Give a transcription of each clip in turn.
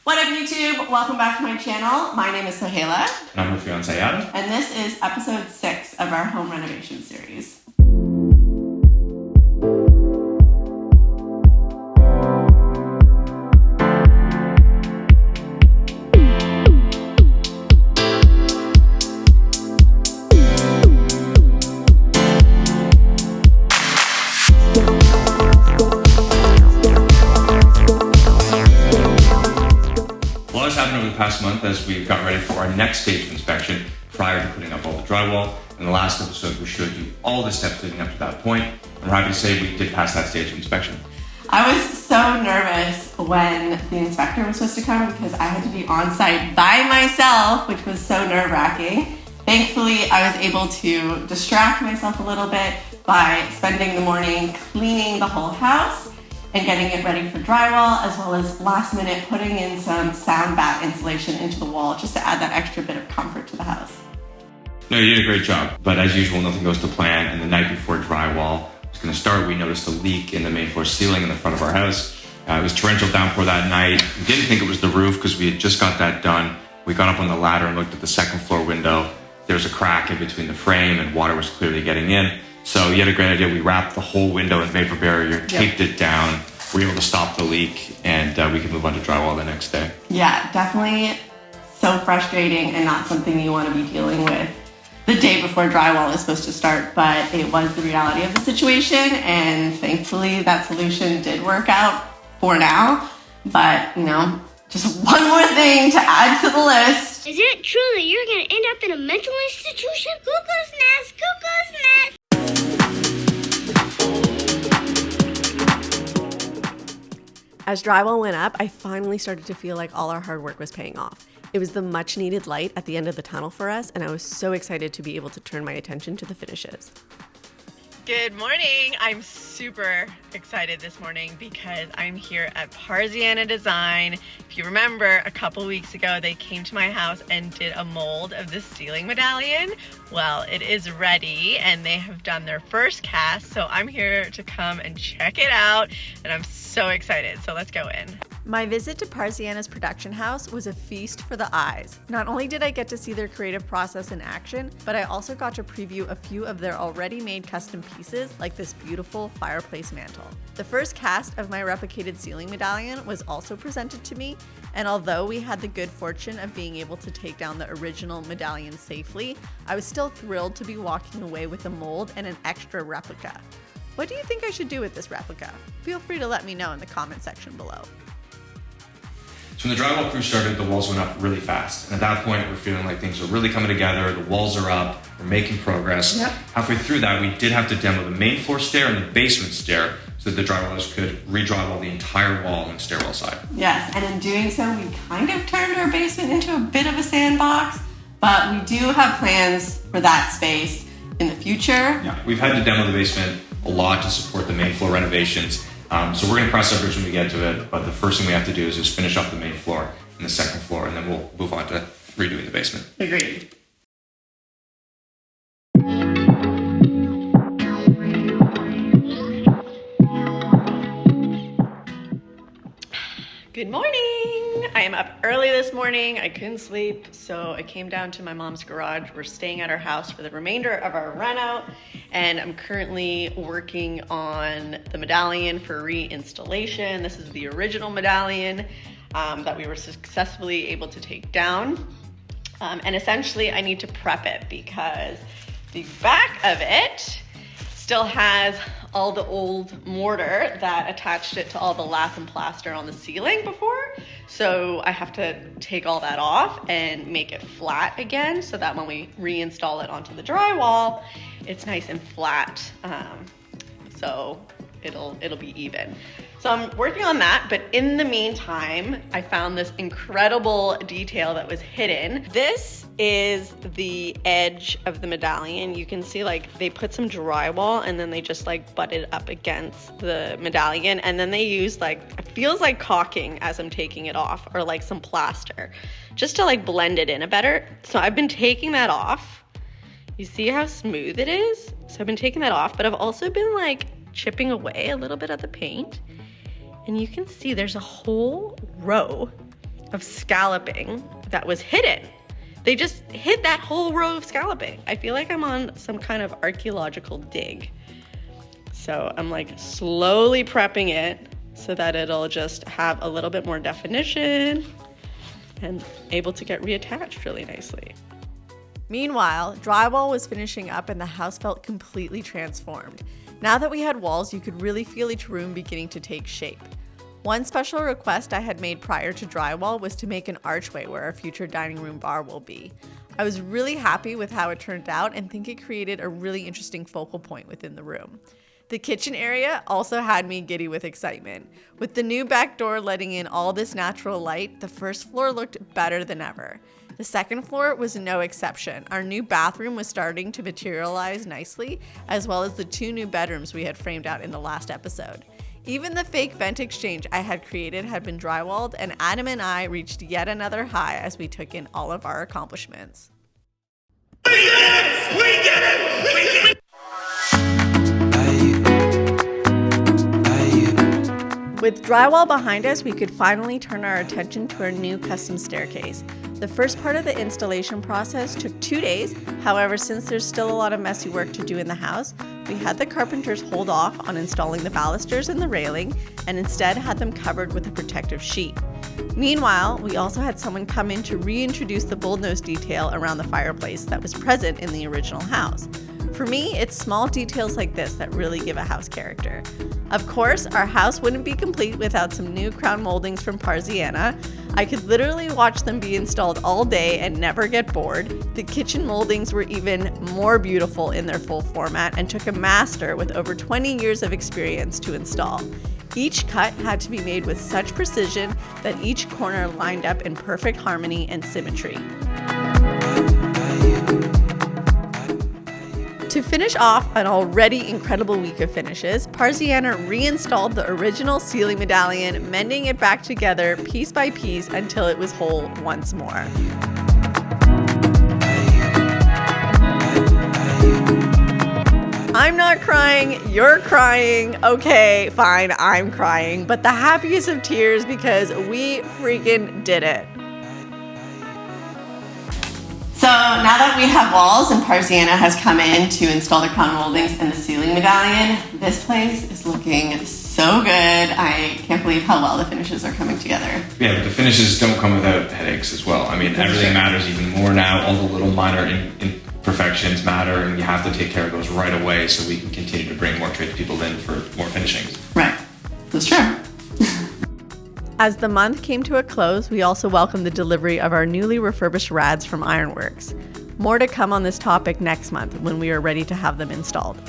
What up, YouTube? Welcome back to my channel. My name is Sohaila. And I'm her fiance, Adam. And this is episode 6 of our home renovation series. Over the past month as we got ready for our next stage of inspection prior to putting up all the drywall. In the last episode, we showed you all the steps leading up to that point. I'm happy to say we did pass that stage of inspection. I was so nervous when the inspector was supposed to come because I had to be on site by myself, which was so nerve-wracking. Thankfully, I was able to distract myself a little bit by spending the morning cleaning the whole house and getting it ready for drywall, as well as last minute putting in some sound batt insulation into the wall just to add that extra bit of comfort to the house. No, you did a great job, but as usual, nothing goes to plan, and the night before drywall was going to start, we noticed a leak in the main floor ceiling in the front of our house. It was torrential downpour that night. We didn't think it was the roof because we had just got that done. We got up on the ladder and looked at the second floor window. There was a crack in between the frame and water was clearly getting in. So you had a great idea. We wrapped the whole window in vapor barrier, taped it down. We were able to stop the leak, and we could move on to drywall the next day. Yeah, definitely so frustrating and not something you want to be dealing with the day before drywall is supposed to start, but it was the reality of the situation, and thankfully that solution did work out for now. But, you know, just one more thing to add to the list. Is it true that you're going to end up in a mental institution? Cuckoo's nest, cuckoo's nest. As drywall went up, I finally started to feel like all our hard work was paying off. It was the much needed light at the end of the tunnel for us, and I was so excited to be able to turn my attention to the finishes. Good morning. I'm super excited this morning because I'm here at Parsiena Design. If you remember, a couple weeks ago, they came to my house and did a mold of the ceiling medallion. Well, it is ready and they have done their first cast. So I'm here to come and check it out and I'm so excited. So let's go in. My visit to Parsiena's production house was a feast for the eyes. Not only did I get to see their creative process in action, but I also got to preview a few of their already made custom pieces, like this beautiful fireplace mantle. The first cast of my replicated ceiling medallion was also presented to me, and although we had the good fortune of being able to take down the original medallion safely, I was still thrilled to be walking away with a mold and an extra replica. What do you think I should do with this replica? Feel free to let me know in the comment section below. So when the drywall crew started, the walls went up really fast. And at that point, we're feeling like things are really coming together. The walls are up. We're making progress. Yep. Halfway through that, we did have to demo the main floor stair and the basement stair so that the drywallers could re-drywall the entire wall and stairwell side. Yes, and in doing so, we kind of turned our basement into a bit of a sandbox, but we do have plans for that space in the future. Yeah, we've had to demo the basement a lot to support the main floor renovations. So we're going to cross that bridge when we get to it, but the first thing we have to do is just finish off the main floor and the second floor, and then we'll move on to redoing the basement. Agreed. Good morning. I am up early this morning. I couldn't sleep, so I came down to my mom's garage. We're staying at our house for the remainder of our reno, and I'm currently working on the medallion for reinstallation. This is the original medallion that we were successfully able to take down. And essentially, I need to prep it because the back of it still has all the old mortar that attached it to all the lath and plaster on the ceiling before. So I have to take all that off and make it flat again so that when we reinstall it onto the drywall, it's nice and flat. So it'll be even. So I'm working on that, but in the meantime, I found this incredible detail that was hidden. This is the edge of the medallion. You can see like they put some drywall and then they just like butted up against the medallion, and then they use like, it feels like caulking as I'm taking it off, or like some plaster, just to like blend it in a better. So I've been taking that off. You see how smooth it is? So I've been taking that off, but I've also been like chipping away a little bit of the paint. And you can see there's a whole row of scalloping that was hidden. They just hid that whole row of scalloping. I feel like I'm on some kind of archaeological dig. So I'm like slowly prepping it so that it'll just have a little bit more definition and able to get reattached really nicely. Meanwhile, drywall was finishing up and the house felt completely transformed. Now that we had walls, you could really feel each room beginning to take shape. One special request I had made prior to drywall was to make an archway where our future dining room bar will be. I was really happy with how it turned out and think it created a really interesting focal point within the room. The kitchen area also had me giddy with excitement. With the new back door letting in all this natural light, the first floor looked better than ever. The second floor was no exception. Our new bathroom was starting to materialize nicely, as well as the 2 new bedrooms we had framed out in the last episode. Even the fake vent exchange I had created had been drywalled, and Adam and I reached yet another high as we took in all of our accomplishments. We did it! We did it! We did it! With drywall behind us, we could finally turn our attention to our new custom staircase. The first part of the installation process took 2 days. However, since there's still a lot of messy work to do in the house, we had the carpenters hold off on installing the balusters and the railing and instead had them covered with a protective sheet. Meanwhile, we also had someone come in to reintroduce the bullnose detail around the fireplace that was present in the original house. For me, it's small details like this that really give a house character. Of course, our house wouldn't be complete without some new crown moldings from Parsiena. I could literally watch them be installed all day and never get bored. The kitchen moldings were even more beautiful in their full format and took a master with over 20 years of experience to install. Each cut had to be made with such precision that each corner lined up in perfect harmony and symmetry. To finish off an already incredible week of finishes, Parsiena reinstalled the original ceiling medallion, mending it back together piece by piece until it was whole once more. I'm not crying, you're crying. Okay, fine, I'm crying, but the happiest of tears because we freaking did it. So now that we have walls and Parsiena has come in to install the crown moldings and the ceiling medallion, this place is looking so good. I can't believe how well the finishes are coming together. Yeah, but the finishes don't come without headaches as well. I mean, everything matters even more now. All the little minor imperfections matter, and we have to take care of those right away so we can continue to bring more tradespeople in for more finishings. Right, that's true. As the month came to a close, we also welcomed the delivery of our newly refurbished rads from Ironworks. More to come on this topic next month when we are ready to have them installed.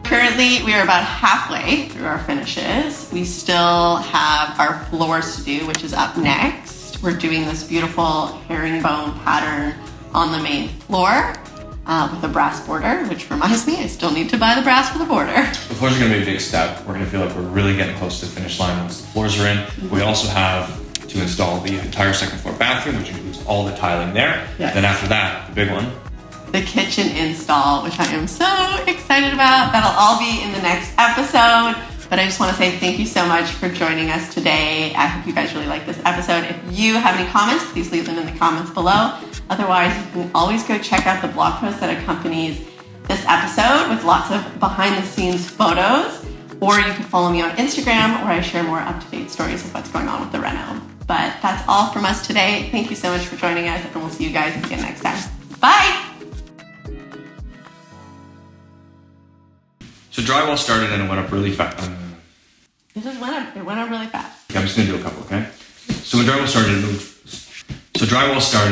Currently, we are about halfway through our finishes. We still have our floors to do, which is up next. We're doing this beautiful herringbone pattern on the main floor with a brass border, which reminds me, I still need to buy the brass for the border. The floors are going to be a big step. We're going to feel like we're really getting close to the finish line once the floors are in. We also have to install the entire second floor bathroom, which includes all the tiling there. Yes. Then after that, the big one, the kitchen install, which I am so excited about. That'll all be in the next episode. But I just want to say thank you so much for joining us today. I hope you guys really like this episode. If you have any comments, please leave them in the comments below. Otherwise, you can always go check out the blog post that accompanies this episode with lots of behind the scenes photos. Or you can follow me on Instagram where I share more up-to-date stories of what's going on with the reno. But that's all from us today. Thank you so much for joining us, and we'll see you guys again next time. Bye! So drywall started and it went up really fast. It went up really fast. Okay, I'm just gonna do a couple, okay? So when drywall started,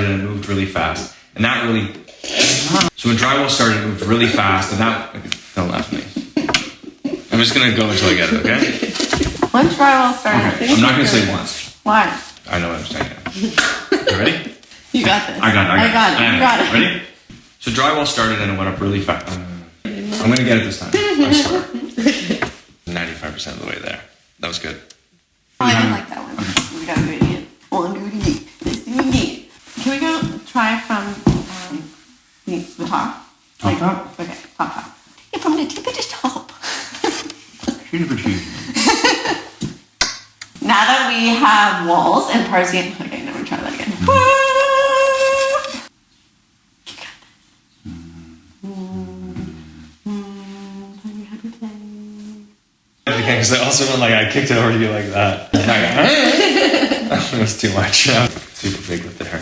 it moved really fast, and that really. So when drywall started, it moved really fast, and that. Don't laugh at me. I'm just gonna go until I get it, okay? Once drywall started, Okay. I'm not gonna say once. Why? I know what I'm saying. You ready? You got this. I got it. You got it. Ready? So drywall started and it went up really fast. I'm gonna get it this time. I swear. 95% of the way there. That was good. Oh, I didn't like that one. We gotta do it again. Let's do it again. Can we go try from the top? Top? Okay, top. Yeah, from the tippity top. Now that we have walls and Parsiena, okay, no. Because I also went I kicked it over to you like that. It was too much. Super big with the hair.